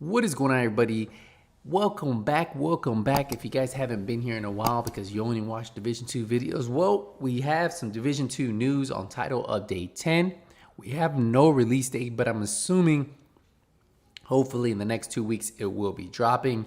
What is going on, everybody? Welcome back. If you guys haven't been here in a while because you only watch Division 2 videos, well, we have some Division 2 news on Title Update 10. We have no release date, but I'm assuming hopefully in the next 2 weeks it will be dropping.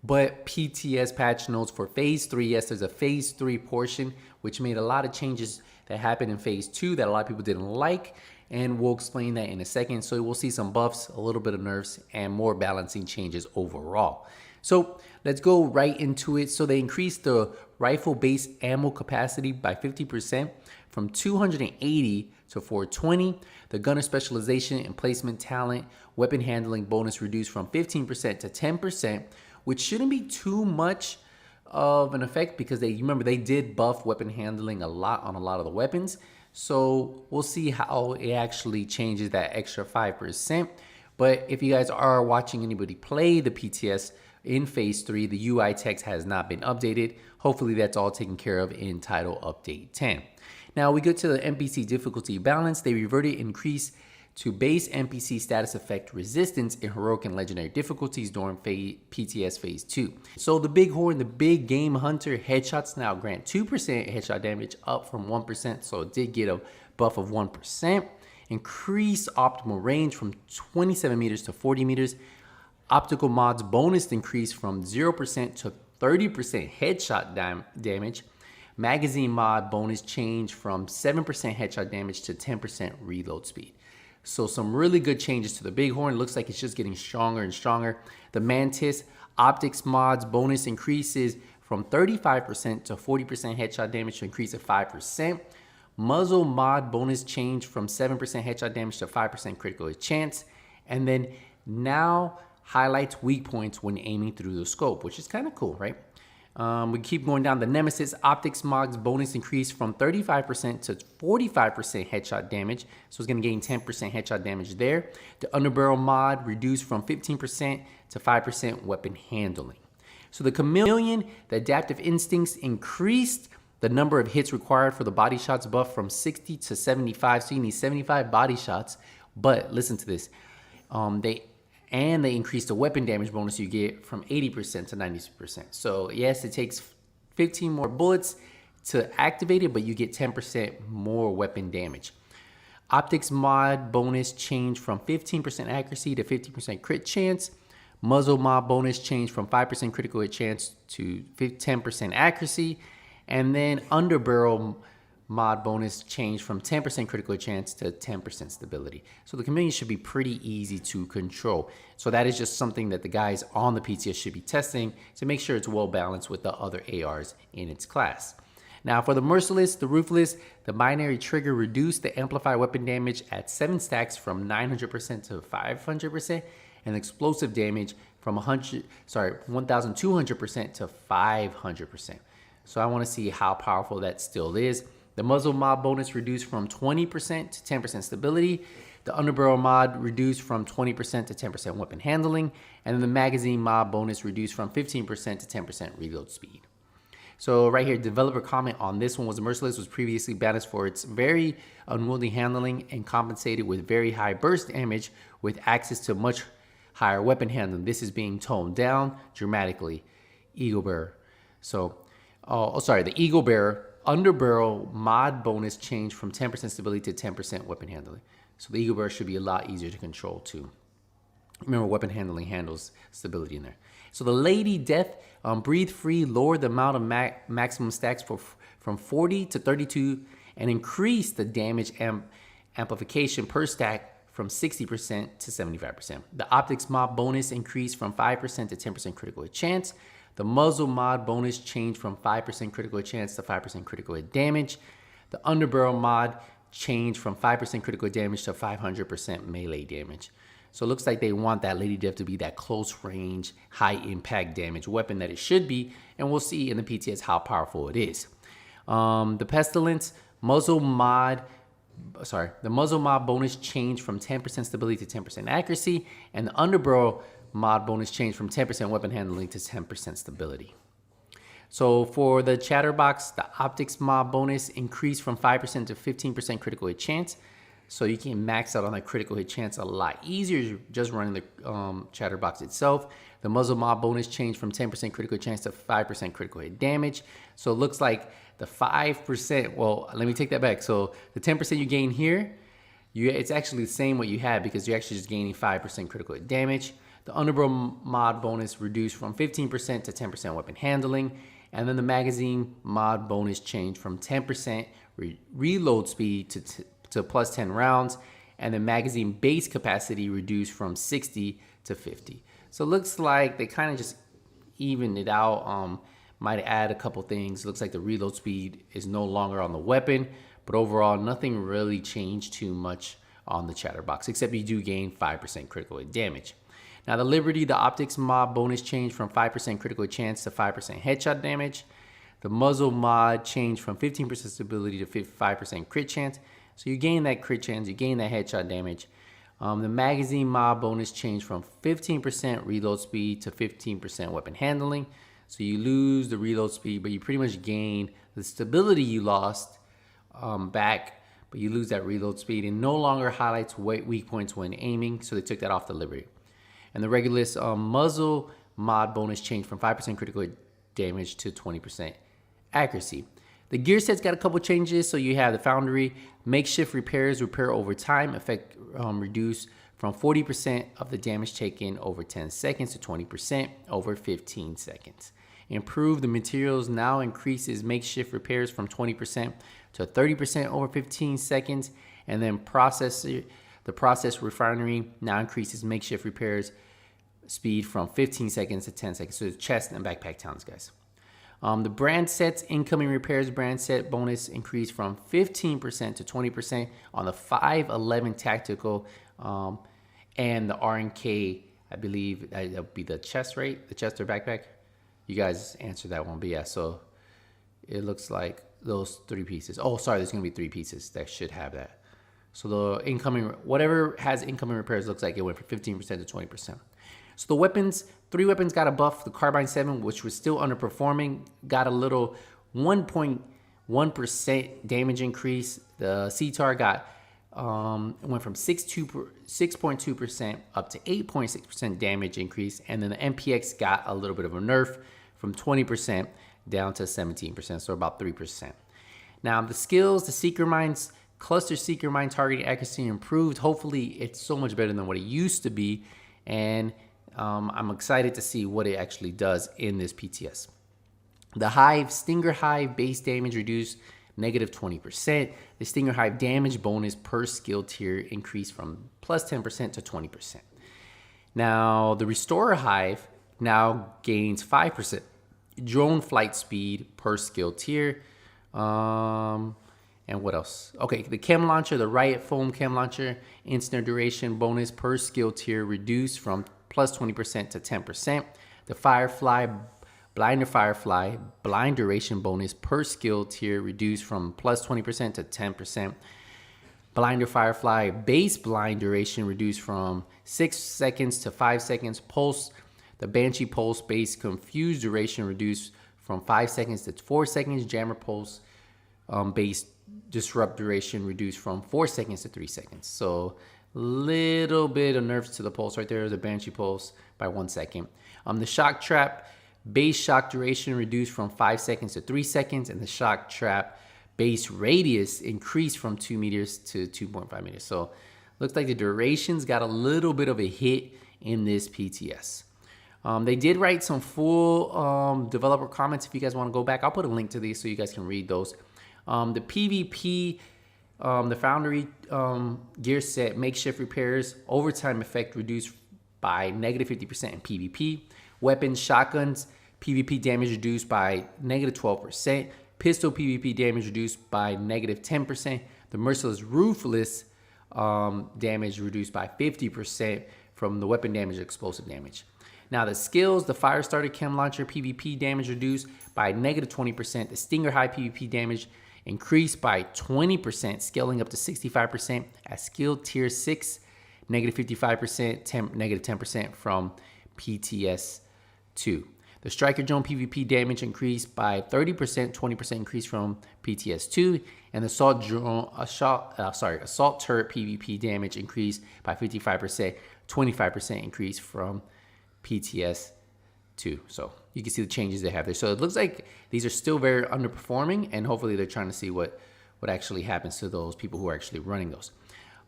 But PTS patch notes for Phase 3, yes, there's a Phase 3 portion, which made a lot of changes that happened in Phase 2 that a lot of people didn't like. And we'll explain that in a second. So we'll see some buffs, a little bit of nerfs, and more balancing changes overall. So let's go right into it. So they increased the rifle base ammo capacity by 50% from 280 to 420. The gunner specialization and placement talent, weapon handling bonus reduced from 15% to 10%, which shouldn't be too much of an effect because remember they did buff weapon handling a lot on a lot of the weapons. So we'll see how it actually changes that extra 5%. But if you guys are watching anybody play the PTS in Phase 3, the UI text has not been updated. Hopefully that's all taken care of in Title Update 10. Now we go to the Npc Difficulty Balance. They reverted increase to base NPC status effect resistance in heroic and legendary difficulties during PTS Phase 2. So the Big Horn, the Big Game Hunter headshots now grant 2% headshot damage, up from 1%, so it did get a buff of 1%. Increase optimal range from 27 meters to 40 meters. Optical mods bonus increase from 0% to 30% headshot damage. Magazine mod bonus change from 7% headshot damage to 10% reload speed. So some really good changes to the Bighorn. Looks like it's just getting stronger and stronger. The Mantis Optics mods bonus increases from 35% to 40% headshot damage to increase of 5%. Muzzle mod bonus change from 7% headshot damage to 5% critical hit chance. And then now highlights weak points when aiming through the scope, which is kind of cool, right? We keep going down. The Nemesis Optics mods bonus increase from 35% to 45% headshot damage. So it's going to gain 10% headshot damage there. The Underbarrel mod reduced from 15% to 5% weapon handling. So the Chameleon, the Adaptive Instincts increased the number of hits required for the body shots buff from 60 to 75. So you need 75 body shots. But listen to this. They increased the weapon damage bonus you get from 80% to 90%. So yes, it takes 15 more bullets to activate it, but you get 10% more weapon damage. Optics mod bonus change from 15% accuracy to 50% crit chance. Muzzle mod bonus change from 5% critical hit chance to 10% accuracy. And then Underbarrel mod bonus change from 10% critical chance to 10% stability. So the Chameleon should be pretty easy to control. So that is just something that the guys on the PTS should be testing to make sure it's well balanced with the other ARs in its class. Now for the Merciless, the Ruthless, the binary trigger reduced the amplified weapon damage at 7 stacks from 900% to 500%, and explosive damage from 1,200% to 500%. So I want to see how powerful that still is. The muzzle mod bonus reduced from 20% to 10% stability. The underbarrel mod reduced from 20% to 10% weapon handling. And then the magazine mod bonus reduced from 15% to 10% reload speed. So right here, developer comment on this one was Merciless was previously balanced for its very unwieldy handling and compensated with very high burst damage with access to much higher weapon handling. This is being toned down dramatically. Eagle Bearer. So, the Eagle Bearer Underbarrel mod bonus changed from 10% stability to 10% weapon handling. So the Eagle Bearer should be a lot easier to control too. Remember, weapon handling handles stability in there. So the Lady Death, breathe free, lowered the amount of maximum stacks from 40 to 32 and increased the damage amplification per stack from 60% to 75%. The Optics mod bonus increased from 5% to 10% critical hit chance. The muzzle mod bonus changed from 5% critical hit chance to 5% critical hit damage. The underbarrel mod changed from 5% critical hit damage to 500% melee damage. So it looks like they want that Lady Death to be that close range, high impact damage weapon that it should be. And we'll see in the PTS how powerful it is. The Pestilence the muzzle mod bonus changed from 10% stability to 10% accuracy. And the underbarrel mod bonus change from 10% weapon handling to 10% stability. So for the Chatterbox, the Optics mod bonus increased from 5% to 15% critical hit chance. So you can max out on that critical hit chance a lot easier just running the Chatterbox itself. The muzzle mod bonus changed from 10% critical chance to 5% critical hit damage. So it looks like the 5%, well, let me take that back. So the 10% you gain here, it's actually the same what you had because you're actually just gaining 5% critical hit damage. The underbarrel mod bonus reduced from 15% to 10% weapon handling. And then the magazine mod bonus changed from 10% reload speed to plus 10 rounds. And the magazine base capacity reduced from 60 to 50. So it looks like they kind of just evened it out. Might add a couple things. Looks like the reload speed is no longer on the weapon, but overall nothing really changed too much on the Chatterbox, except you do gain 5% critical hit damage. Now the Liberty, the optics mod bonus changed from 5% critical hit chance to 5% headshot damage. The muzzle mod changed from 15% stability to 5% crit chance. So you gain that crit chance, you gain that headshot damage. The magazine mod bonus changed from 15% reload speed to 15% weapon handling. So you lose the reload speed, but you pretty much gain the stability you lost back, but you lose that reload speed, and no longer highlights weak points when aiming. So they took that off the Liberty. And the Regulus muzzle mod bonus changed from 5% critical damage to 20% accuracy. The gear set's got a couple changes. So you have the Foundry makeshift repairs, repair over time, effect reduced from 40% of the damage taken over 10 seconds to 20% over 15 seconds. Improve the materials now increases makeshift repairs from 20% to 30% over 15 seconds. And then the process refinery now increases makeshift repairs speed from 15 seconds to 10 seconds. So the chest and backpack towns, guys. The brand sets incoming repairs brand set bonus increased from 15% to 20% on the 511 tactical and the RNK. I believe that would be the chest, right? The chest or backpack. You guys answered that one, but yeah. So it looks like those 3 pieces. Oh, sorry, there's gonna be 3 pieces that should have that. So the incoming, whatever has incoming repairs, looks like it went from 15% to 20%. So the weapons, 3 weapons got a buff. The Carbine 7, which was still underperforming, got a little 1.1% damage increase. The CTAR got went from 6.2% up to 8.6% damage increase, and then the MPX got a little bit of a nerf from 20% down to 17%, so about 3%. Now the skills, the Seeker Mines, Cluster Seeker Mine targeting accuracy improved. Hopefully it's so much better than what it used to be, and I'm excited to see what it actually does in this PTS. The Hive, Stinger Hive base damage reduced negative 20%. The Stinger Hive damage bonus per skill tier increased from plus 10% to 20%. Now the Restorer Hive now gains 5% drone flight speed per skill tier. And what else? Okay, the Chem Launcher, the Riot Foam Chem Launcher, instant duration bonus per skill tier reduced from plus 20% to 10%. The Firefly, Blinder Firefly, blind duration bonus per skill tier reduced from plus 20% to 10%. Blinder Firefly, base blind duration reduced from 6 seconds to 5 seconds. Pulse, the Banshee Pulse base confused duration reduced from 5 seconds to 4 seconds. Jammer Pulse base disrupt duration reduced from 4 seconds to 3 seconds. So little bit of nerfs to the pulse right there. The Banshee Pulse by 1 second. The Shock Trap base shock duration reduced from 5 seconds to 3 seconds, and the Shock Trap base radius increased from 2 meters to 2.5 meters. So looks like the durations got a little bit of a hit in this PTS. They did write some full developer comments. If you guys want to go back, I'll put a link to these so you guys can read those. The PvP, the Foundry Gear Set makeshift repairs overtime effect reduced by negative 50% in PvP. Weapons, shotguns, PvP damage reduced by negative 12%. Pistol PvP damage reduced by negative 10%. The Merciless Ruthless damage reduced by 50% from the weapon damage, explosive damage. Now the skills, the Firestarter Chem Launcher PvP damage reduced by negative 20%. The Stinger High PvP damage increased by 20%, scaling up to 65% at skill tier 6, negative 55%, negative 10% from PTS 2. The Striker Drone PvP damage increased by 30%, 20% increase from PTS2, and the Assault Turret PvP damage increased by 55%, 25% increase from PTS2. So you can see the changes they have there. So it looks like these are still very underperforming, and hopefully they're trying to see what actually happens to those people who are actually running those.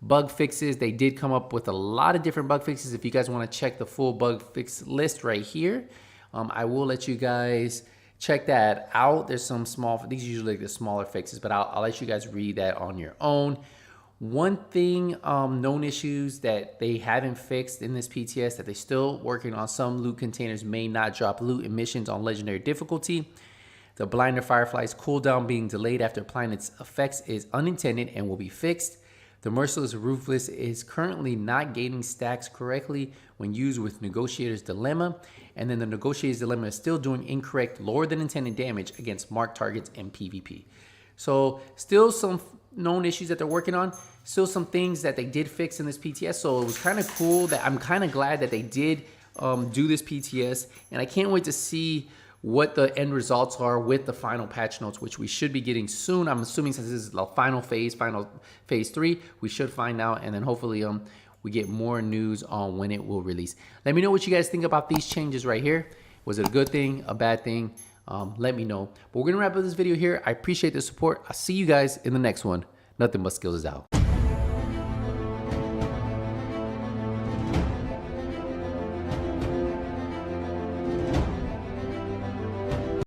Bug fixes, they did come up with a lot of different bug fixes. If you guys want to check the full bug fix list right here, I will let you guys check that out. There's some small, these are usually like the smaller fixes, but I'll let you guys read that on your own. One thing, known issues that they haven't fixed in this PTS that they're still working on, some loot containers may not drop loot emissions on legendary difficulty. The Blinder Firefly's cooldown being delayed after applying its effects is unintended and will be fixed. The Merciless Ruthless is currently not gaining stacks correctly when used with Negotiator's Dilemma, and then the Negotiator's Dilemma is still doing incorrect lower than intended damage against marked targets in PvP. So still some known issues that they're working on, still some things that they did fix in this PTS, so it was kind of cool. That I'm kind of glad that they did do this PTS, and I can't wait to see what the end results are with the final patch notes, which we should be getting soon. I'm assuming since this is the final phase 3, we should find out, and then hopefully we get more news on when it will release. Let me know what you guys think about these changes right here. Was it a good thing, a bad thing? Let me know. But we're gonna wrap up this video here. I appreciate the support. I'll see you guys in the next one. Nothing but skills is out.